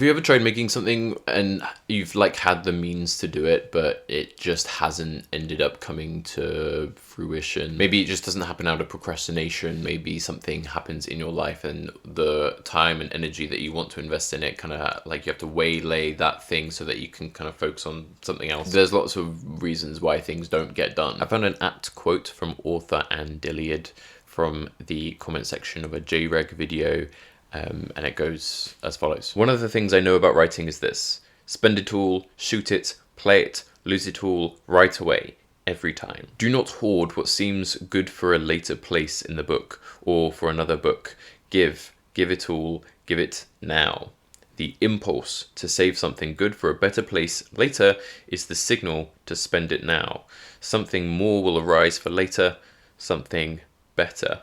Have you ever tried making something and you've like had the means to do it, but it just hasn't ended up coming to fruition? Maybe it just doesn't happen out of procrastination. Maybe something happens in your life and the time and energy that you want to invest in it kind of like you have to waylay that thing so that you can kind of focus on something else. There's lots of reasons why things don't get done. I found an apt quote from author Anne Dilliard from the comment section of a JREG video. And it goes as follows. One of the things I know about writing is this: spend it all, shoot it, play it, lose it all, right away, every time. Do not hoard what seems good for a later place in the book or for another book. Give it all, give it now. The impulse to save something good for a better place later is the signal to spend it now. Something more will arise for later, something better.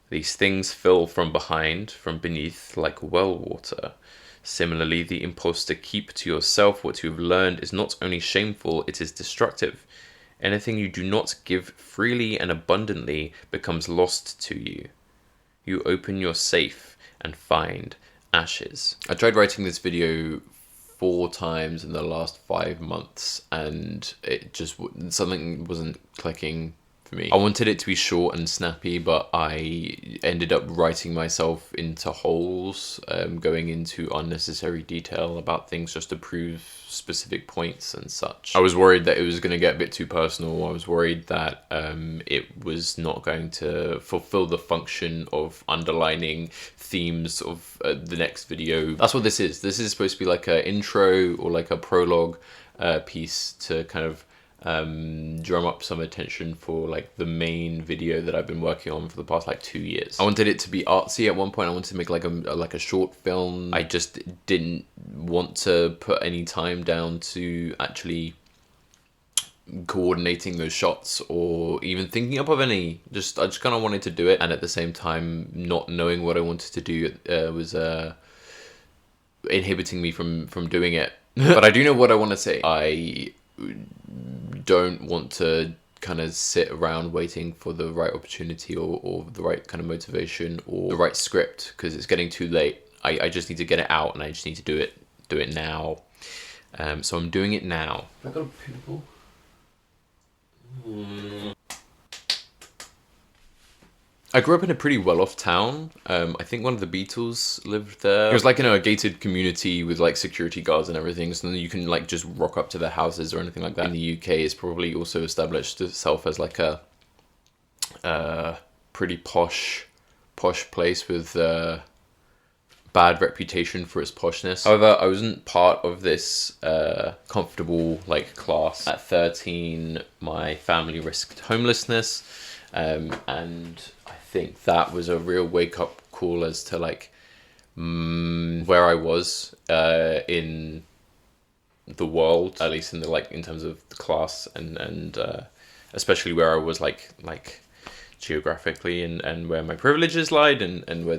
These things fill from behind, from beneath, like well water. Similarly, the impulse to keep to yourself what you've learned is not only shameful, it is destructive. Anything you do not give freely and abundantly becomes lost to you. You open your safe and find ashes. I tried writing this video 4 times in the last 5 months and it just something wasn't clicking. Me. I wanted it to be short and snappy, but I ended up writing myself into holes, going into unnecessary detail about things just to prove specific points and such. I was worried that it was going to get a bit too personal. I was worried that it was not going to fulfill the function of underlining themes of the next video. That's what this is. This is supposed to be like an intro or like a prologue piece to kind of drum up some attention for like the main video that I've been working on for the past like 2 years. I wanted it to be artsy at one point. I wanted to make like a short film. I just didn't want to put any time down to actually coordinating those shots or even thinking up of any. I just kind of wanted to do it, and at the same time not knowing what I wanted to do was inhibiting me from doing it. But I do know what I want to say. I don't want to kind of sit around waiting for the right opportunity or the right kind of motivation or the right script, because it's getting too late. I just need to get it out, and I just need to do it now. So I'm doing it now. Have I got a pimple? I grew up in a pretty well-off town. I think one of the Beatles lived there. It was like, a gated community with like security guards and everything, so then you can like just rock up to their houses or anything like that. In the UK, it's probably also established itself as like a pretty posh place with bad reputation for its poshness. However, I wasn't part of this comfortable like class. At 13, my family risked homelessness, and I think that was a real wake-up call as to like where I was in the world, at least in the like in terms of the class and especially where I was like geographically and where my privileges lied and where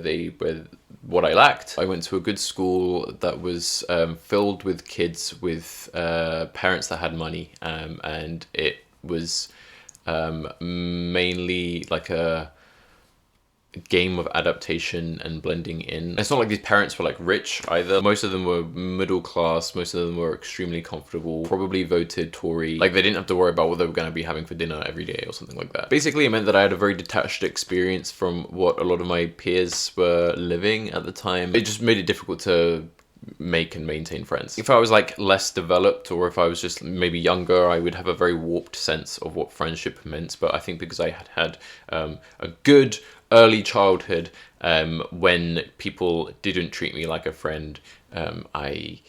what I lacked. I went to a good school that was filled with kids with parents that had money, and it was mainly like a game of adaptation and blending in. It's not like these parents were like rich either. Most of them were middle class. Most of them were extremely comfortable, probably voted Tory. Like they didn't have to worry about what they were going to be having for dinner every day or something like that. Basically, it meant that I had a very detached experience from what a lot of my peers were living at the time. It just made it difficult to make and maintain friends. If I was like less developed, or if I was just maybe younger, I would have a very warped sense of what friendship meant. But I think because I had a good early childhood, when people didn't treat me like a friend, I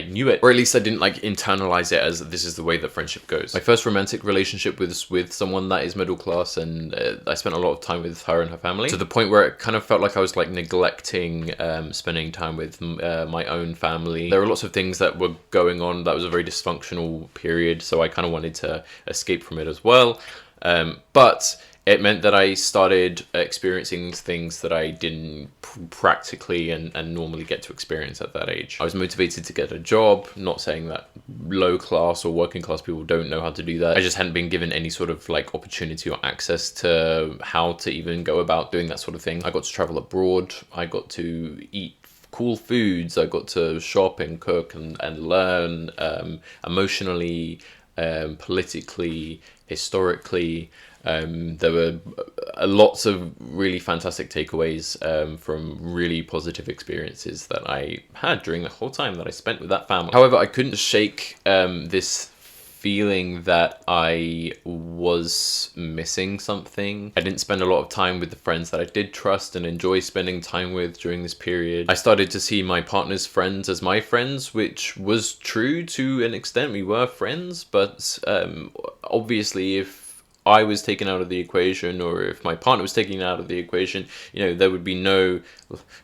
knew it, or at least I didn't like internalize it as this is the way that friendship goes. My first romantic relationship was with someone that is middle class, and I spent a lot of time with her and her family, to the point where it kind of felt like I was like neglecting spending time with my own family. There were lots of things that were going on. That was a very dysfunctional period, so I kind of wanted to escape from it as well. But it meant that I started experiencing things that I didn't practically and normally get to experience at that age. I was motivated to get a job, not saying that low class or working class people don't know how to do that. I just hadn't been given any sort of like opportunity or access to how to even go about doing that sort of thing. I got to travel abroad. I got to eat cool foods. I got to shop and cook and learn, emotionally, politically, historically. There were lots of really fantastic takeaways from really positive experiences that I had during the whole time that I spent with that family. However, I couldn't shake this feeling that I was missing something. I didn't spend a lot of time with the friends that I did trust and enjoy spending time with during this period. I started to see my partner's friends as my friends, which was true to an extent. We were friends, but obviously if I was taken out of the equation, or if my partner was taken out of the equation, there would be no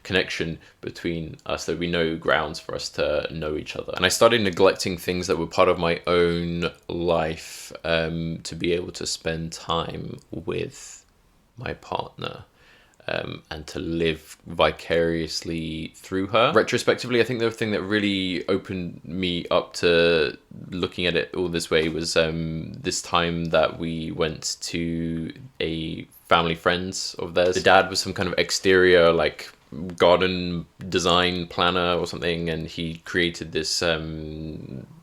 connection between us. There would be no grounds for us to know each other. And I started neglecting things that were part of my own life to be able to spend time with my partner. And to live vicariously through her. Retrospectively, I think the thing that really opened me up to looking at it all this way was this time that we went to a family friends of theirs. The dad was some kind of exterior, like, garden design planner or something, and he created this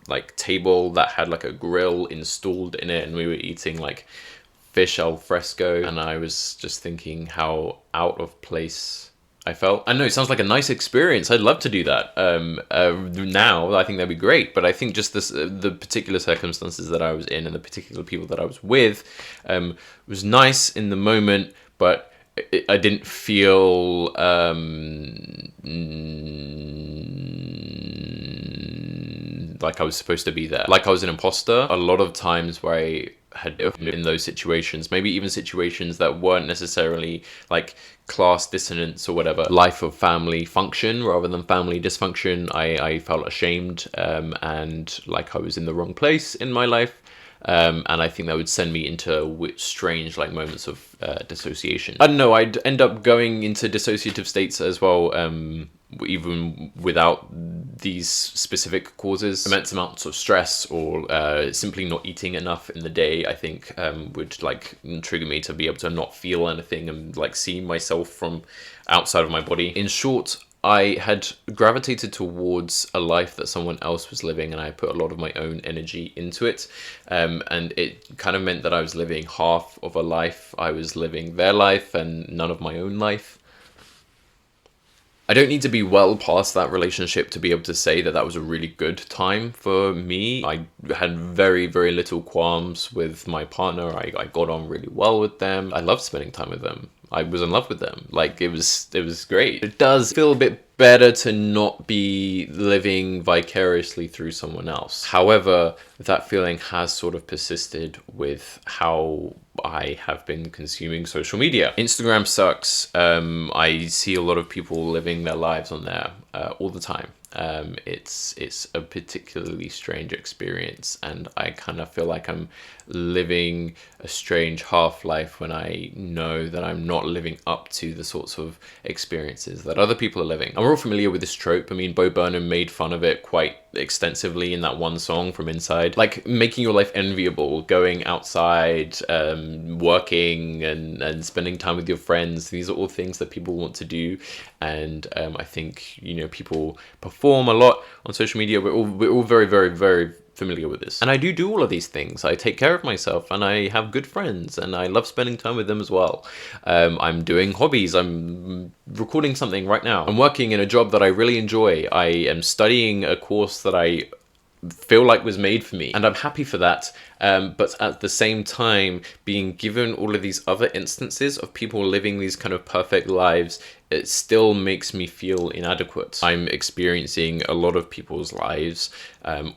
like table that had like a grill installed in it, and we were eating like fish al fresco, and I was just thinking how out of place I felt. I know it sounds like a nice experience. I'd love to do that. Now I think that'd be great, but I think just the particular circumstances that I was in and the particular people that I was with was nice in the moment, but I didn't feel like I was supposed to be there. Like I was an imposter. A lot of times where I had been in those situations, maybe even situations that weren't necessarily like class dissonance or whatever, life of family function rather than family dysfunction, I felt ashamed and like I was in the wrong place in my life. And I think that would send me into strange like moments of dissociation. I don't know, I'd end up going into dissociative states as well, even without these specific causes. Immense amounts of stress or simply not eating enough in the day, I think would like trigger me to be able to not feel anything and like see myself from outside of my body. In short, I had gravitated towards a life that someone else was living, and I put a lot of my own energy into it. And it kind of meant that I was living half of a life. I was living their life and none of my own life. I don't need to be well past that relationship to be able to say that that was a really good time for me. I had very, very little qualms with my partner. I got on really well with them. I loved spending time with them. I was in love with them. Like, it was great. It does feel a bit better to not be living vicariously through someone else. However, that feeling has sort of persisted with how I have been consuming social media. Instagram sucks. I see a lot of people living their lives on there all the time. It's a particularly strange experience, and I kind of feel like I'm living a strange half-life when I know that I'm not living up to the sorts of experiences that other people are living. And we're all familiar with this trope. I mean, Bo Burnham made fun of it quite extensively in that one song from Inside. Like, making your life enviable, going outside, working and spending time with your friends. These are all things that people want to do, and I think, people perform a lot on social media. We're all very, very, very familiar with this. And I do all of these things. I take care of myself, and I have good friends, and I love spending time with them as well. I'm doing hobbies. I'm recording something right now. I'm working in a job that I really enjoy. I am studying a course that I feel like was made for me, and I'm happy for that. But at the same time, being given all of these other instances of people living these kind of perfect lives, it still makes me feel inadequate. I'm experiencing a lot of people's lives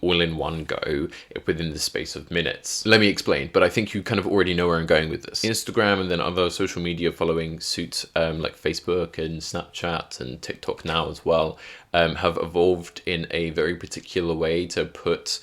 all in one go within the space of minutes. Let me explain, but I think you kind of already know where I'm going with this. Instagram and then other social media following suit, like Facebook and Snapchat and TikTok now as well, have evolved in a very particular way to put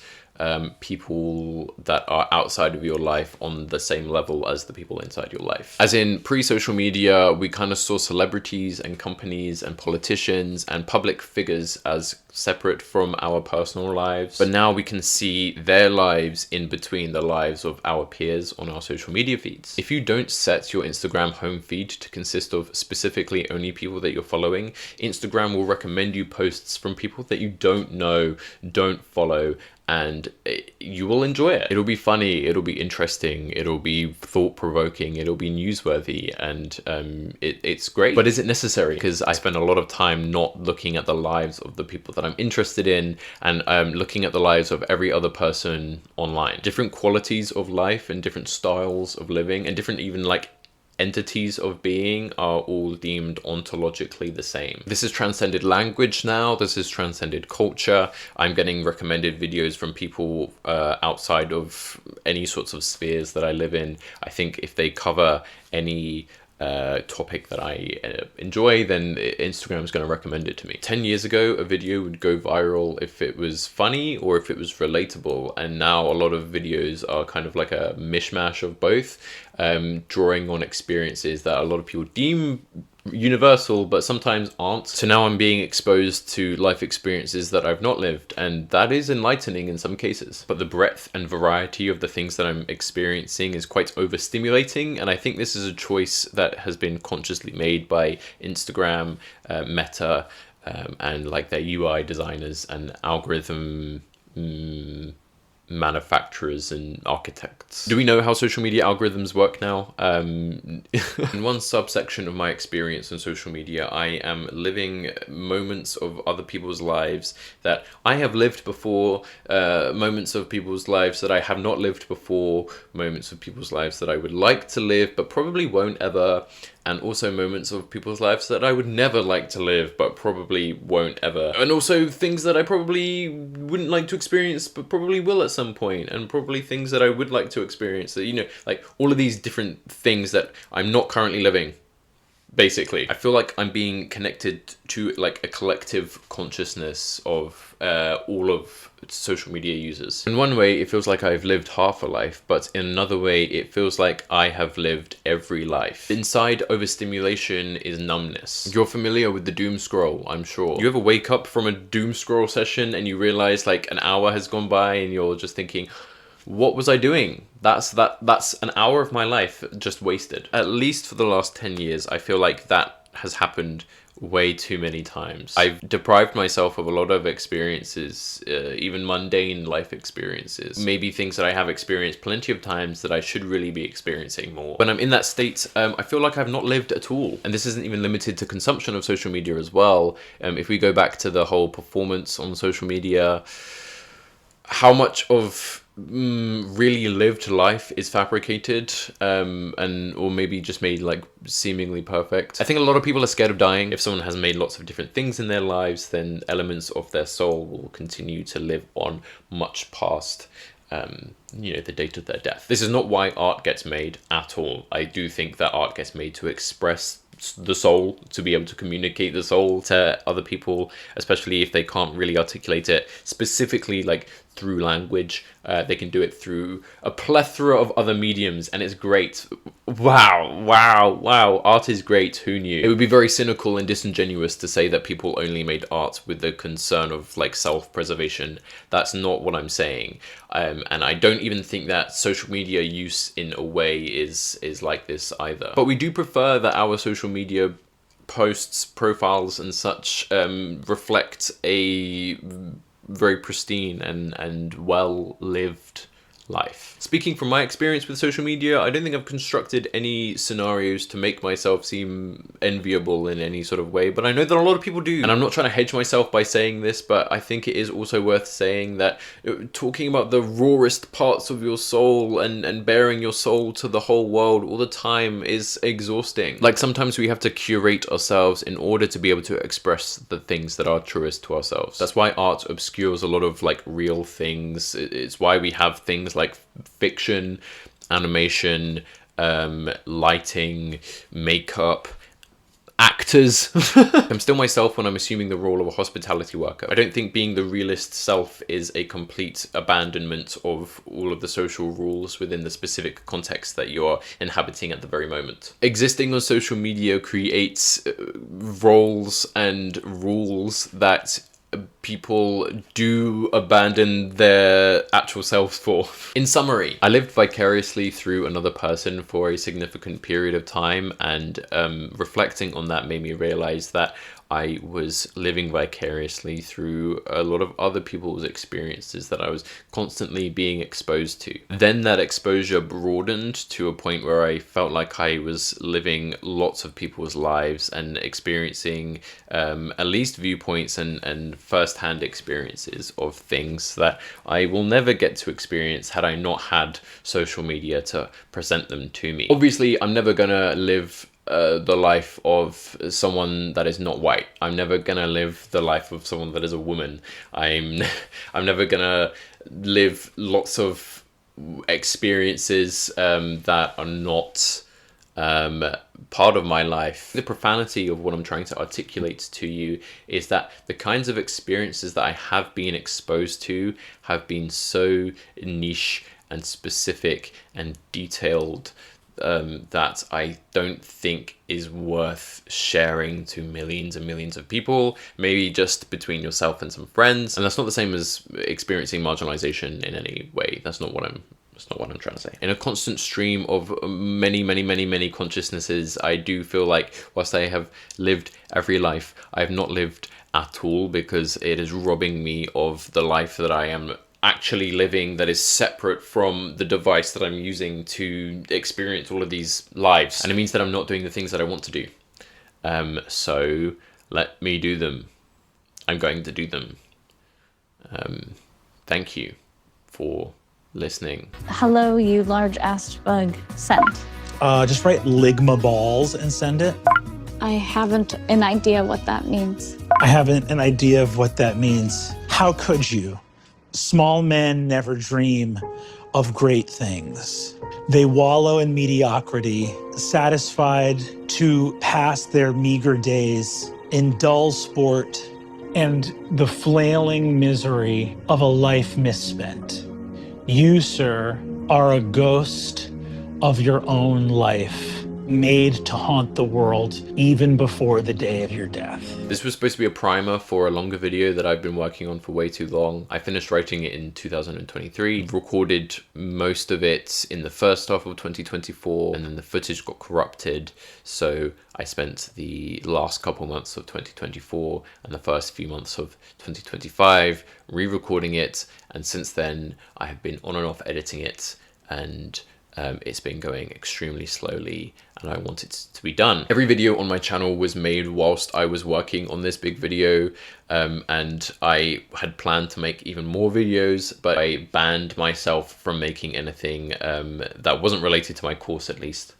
people that are outside of your life on the same level as the people inside your life. As in, pre-social media, we kind of saw celebrities and companies and politicians and public figures as separate from our personal lives. But now we can see their lives in between the lives of our peers on our social media feeds. If you don't set your Instagram home feed to consist of specifically only people that you're following, Instagram will recommend you posts from people that you don't know, don't follow, and you will enjoy it. It'll be funny, it'll be interesting, it'll be thought-provoking, it'll be newsworthy, and it's great. But is it necessary? Because I spend a lot of time not looking at the lives of the people that I'm interested in, and looking at the lives of every other person online. Different qualities of life and different styles of living and different even like entities of being are all deemed ontologically the same. This has transcended language now, this has transcended culture. I'm getting recommended videos from people outside of any sorts of spheres that I live in. I think if they cover any topic that I enjoy, then Instagram is going to recommend it to me. 10 years ago, a video would go viral if it was funny or if it was relatable, and now a lot of videos are kind of like a mishmash of both, drawing on experiences that a lot of people deem universal but sometimes aren't. So now I'm being exposed to life experiences that I've not lived, and that is enlightening in some cases. But the breadth and variety of the things that I'm experiencing is quite overstimulating, and I think this is a choice that has been consciously made by Instagram, Meta, and like their UI designers and algorithm manufacturers and architects. Do we know how social media algorithms work now? In one subsection of my experience on social media, I am living moments of other people's lives that I have lived before, moments of people's lives that I have not lived before, moments of people's lives that I would like to live but probably won't ever, and also moments of people's lives that I would never like to live but probably won't ever, and also things that I probably wouldn't like to experience but probably will at some point, and probably things that I would like to experience, that, you know, like all of these different things that I'm not currently living. Basically, I feel like I'm being connected to like a collective consciousness of all of social media users. In one way, it feels like I've lived half a life, but in another way, it feels like I have lived every life. Inside overstimulation is numbness. You're familiar with the doom scroll, I'm sure. You ever wake up from a doom scroll session and you realize like an hour has gone by and you're just thinking, what was I doing? That's an hour of my life just wasted. At least for the last 10 years, I feel like that has happened way too many times. I've deprived myself of a lot of experiences, even mundane life experiences. Maybe things that I have experienced plenty of times that I should really be experiencing more. When I'm in that state, I feel like I've not lived at all. And this isn't even limited to consumption of social media as well. If we go back to the whole performance on social media, how much of really lived life is fabricated, and or maybe just made like seemingly perfect. I think a lot of people are scared of dying. If someone has made lots of different things in their lives, then elements of their soul will continue to live on much past the date of their death. This is not why art gets made at all. I do think that art gets made to express the soul, to be able to communicate the soul to other people, especially if they can't really articulate it specifically like through language. They can do it through a plethora of other mediums, and it's great. Wow, art is great. Who knew? It would be very cynical and disingenuous to say that people only made art with the concern of like self-preservation. That's not what I'm saying, and I don't even think that social media use in a way is like this either. But we do prefer that our social media posts, profiles and such reflect a very pristine and well-lived life. Speaking from my experience with social media, I don't think I've constructed any scenarios to make myself seem enviable in any sort of way, but I know that a lot of people do. And I'm not trying to hedge myself by saying this, but I think it is also worth saying that talking about the rawest parts of your soul and bearing your soul to the whole world all the time is exhausting. Like sometimes we have to curate ourselves in order to be able to express the things that are truest to ourselves. That's why art obscures a lot of like real things. It's why we have things like fiction, animation, lighting, makeup, actors. I'm still myself when I'm assuming the role of a hospitality worker. I don't think being the realist self is a complete abandonment of all of the social rules within the specific context that you're inhabiting at the very moment. Existing on social media creates roles and rules that people do abandon their actual selves for. In summary, I lived vicariously through another person for a significant period of time, and reflecting on that made me realize that I was living vicariously through a lot of other people's experiences that I was constantly being exposed to. Then that exposure broadened to a point where I felt like I was living lots of people's lives and experiencing at least viewpoints and first-hand experiences of things that I will never get to experience had I not had social media to present them to me. Obviously, I'm never gonna live the life of someone that is not white. I'm never gonna live the life of someone that is a woman. I'm never gonna live lots of experiences that are not part of my life. The profanity of what I'm trying to articulate to you is that the kinds of experiences that I have been exposed to have been so niche and specific and detailed that I don't think is worth sharing to millions and millions of people, maybe just between yourself and some friends. And that's not the same as experiencing marginalization in any way. That's not what I'm trying to say. In a constant stream of many consciousnesses, I do feel like whilst I have lived every life, I have not lived at all, because it is robbing me of the life that I am actually living, that is separate from the device that I'm using to experience all of these lives. And it means that I'm not doing the things that I want to do. So let me do them. I'm going to do them. Thank you for listening. Hello, you large-assed bug. Send. Just write ligma balls and send it. I haven't an idea what that means. I haven't an idea of what that means. How could you? Small men never dream of great things. They wallow in mediocrity, satisfied to pass their meager days in dull sport and the flailing misery of a life misspent. You, sir, are a ghost of your own life, made to haunt the world even before the day of your death. This was supposed to be a primer for a longer video that I've been working on for way too long. I finished writing it in 2023, recorded most of it in the first half of 2024, and then the footage got corrupted. So I spent the last couple months of 2024 and the first few months of 2025 re-recording it. And since then, I have been on and off editing it, and it's been going extremely slowly, and I want it to be done. Every video on my channel was made whilst I was working on this big video, and I had planned to make even more videos, but I banned myself from making anything that wasn't related to my course, at least,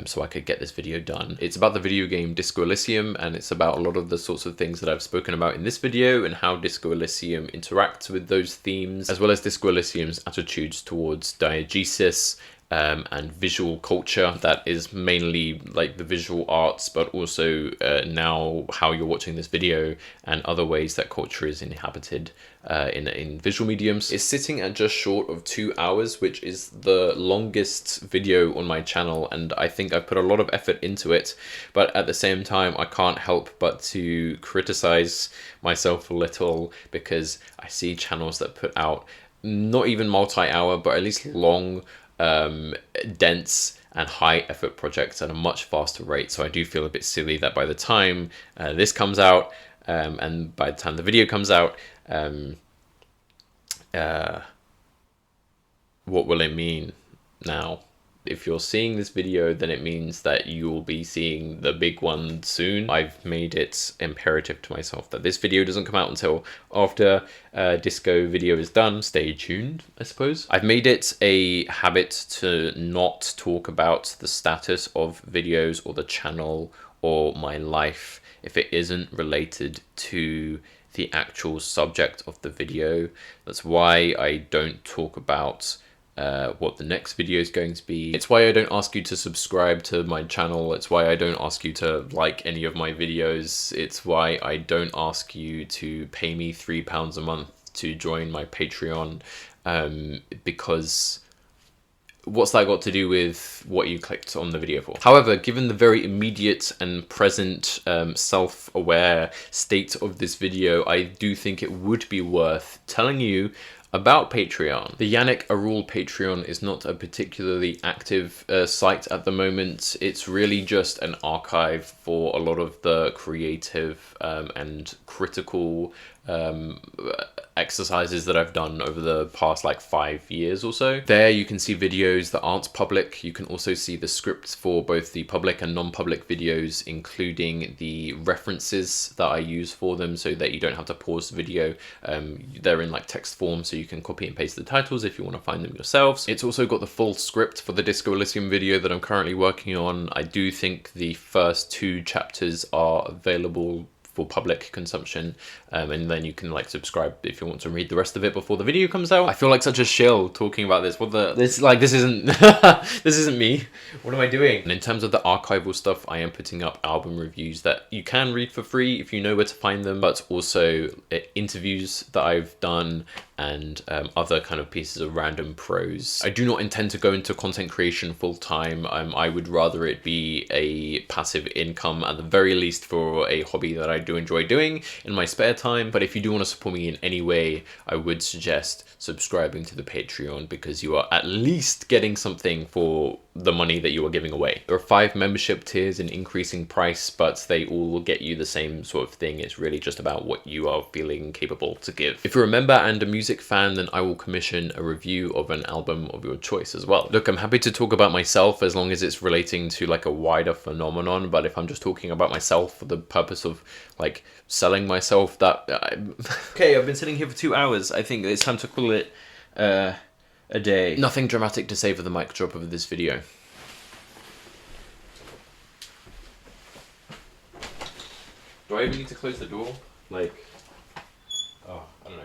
so I could get this video done. It's about the video game Disco Elysium, and it's about a lot of the sorts of things that I've spoken about in this video and how Disco Elysium interacts with those themes, as well as Disco Elysium's attitudes towards diegesis, and visual culture. That is mainly like the visual arts, but also now how you're watching this video and other ways that culture is inhabited in visual mediums. It's sitting at just short of 2 hours, which is the longest video on my channel, and I think I've put a lot of effort into it, but at the same time I can't help but to criticize myself a little, because I see channels that put out not even multi-hour, but at least long, dense and high effort projects at a much faster rate. So I do feel a bit silly that by the time this comes out, and by the time the video comes out, what will it mean now? If you're seeing this video, then it means that you will be seeing the big one soon. I've made it imperative to myself that this video doesn't come out until after Disco video is done. Stay tuned, I suppose. I've made it a habit to not talk about the status of videos or the channel or my life if it isn't related to the actual subject of the video. That's why I don't talk about what the next video is going to be. It's why I don't ask you to subscribe to my channel. It's why I don't ask you to like any of my videos. It's why I don't ask you to pay me £3 a month to join my Patreon, because what's that got to do with what you clicked on the video for? However, given the very immediate and present self-aware state of this video, I do think it would be worth telling you about Patreon. The Yannick Arul Patreon is not a particularly active site at the moment. It's really just an archive for a lot of the creative and critical exercises that I've done over the past like 5 years or so. There you can see videos that aren't public. You can also see the scripts for both the public and non-public videos, including the references that I use for them so that you don't have to pause the video. They're in like text form, so you can copy and paste the titles if you want to find them yourselves. It's also got the full script for the Disco Elysium video that I'm currently working on. I do think the first 2 chapters are available for public consumption, and then you can like subscribe if you want to read the rest of it before the video comes out. I feel like such a shill talking about this. This isn't this isn't me. What am I doing? And in terms of the archival stuff, I am putting up album reviews that you can read for free if you know where to find them, but also interviews that I've done and other kind of pieces of random prose. I do not intend to go into content creation full time. I would rather it be a passive income, at the very least for a hobby that I do enjoy doing in my spare time. But if you do want to support me in any way, I would suggest subscribing to the Patreon, because you are at least getting something for the money that you are giving away. There are 5 membership tiers in increasing price, but they all get you the same sort of thing. It's really just about what you are feeling capable to give. If you're a member and a music fan, then I will commission a review of an album of your choice as well. Look, I'm happy to talk about myself as long as it's relating to like a wider phenomenon, but if I'm just talking about myself for the purpose of like selling myself, okay, I've been sitting here for 2 hours. I think it's time to call it a day. Nothing dramatic to say for the mic drop of this video. Do I even need to close the door? Like, oh, I don't know.